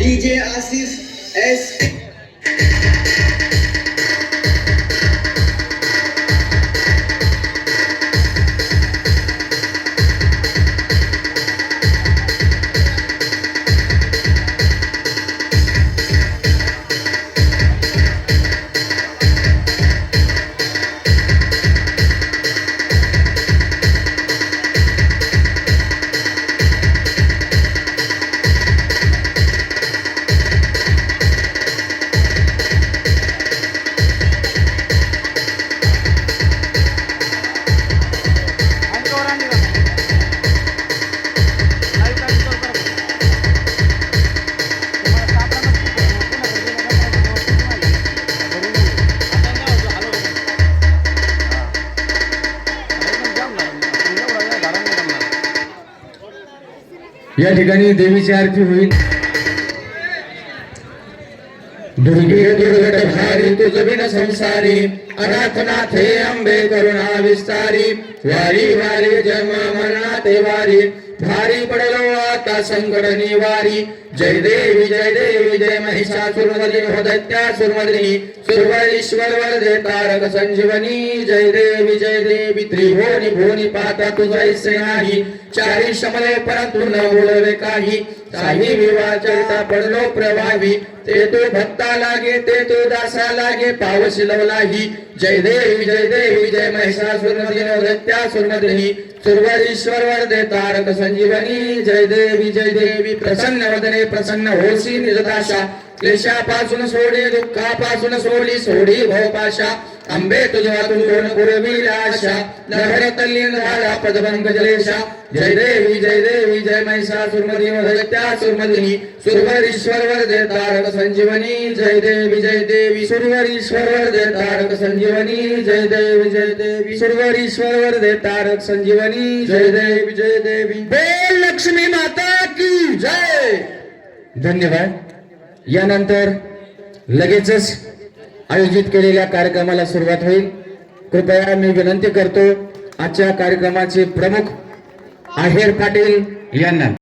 DJ Asif S. या ठिकाणी देवीची आरती होईल। दुर्गे दुर्गट भारी तुझ बिन संसारी अनाथनाथे अंबे करुणा विस्तारी वारी वारी जन्म मरणा ते वारी भारी पडलो आता संकट निवारी जय देवी जय महिषासुरमर्दिनी हो दैत्यासुरमर्दिनी सुरवरीश्वर वरदे तारक संजीवनी जय देवी त्रिभुवनी भुवनी पाहता तुझा ऐसे नाही चारी शमले परंतु न बोलवे काही काही विवाह चरिता पडलो प्रभावी ते तो भक्ता लागे ते तो दासा लागे पावशी लवलाही जय देवी जय महिषासुरमर्दिनी हो दैत्यासुरमर्दिनी सुरवरीश्वर वरदे तारक संजीवनी जय देवी प्रसन्न वदने प्रसन्न होसी निजदाशा क्लेशापासून सोडी दुःखापासून सोडी भवपाशा अंबे तुझ्यातून कोण पुरवी आशा लहर तल्लीन झाला पदभंग जलेशा जय देवी जय महिषासुरमर्दिनी दैत्यासुरमर्दिनी सुरवरीश्वर वरदे तारक संजीवनी जय देवी सुरवरीश्वर वरदे तारक संजीवनी जय देवी सुरवरीश्वर वरदे तारक संजीवनी जय देवी बोल लक्ष्मी माता की जय। धन्यवाद। यानंतर लगेचच आयोजित केलेल्या कार्यक्रमाला सुरुवात होईल। कृपया मी विनंती करतो आजच्या कार्यक्रमाचे प्रमुख आहेर पाटील यांना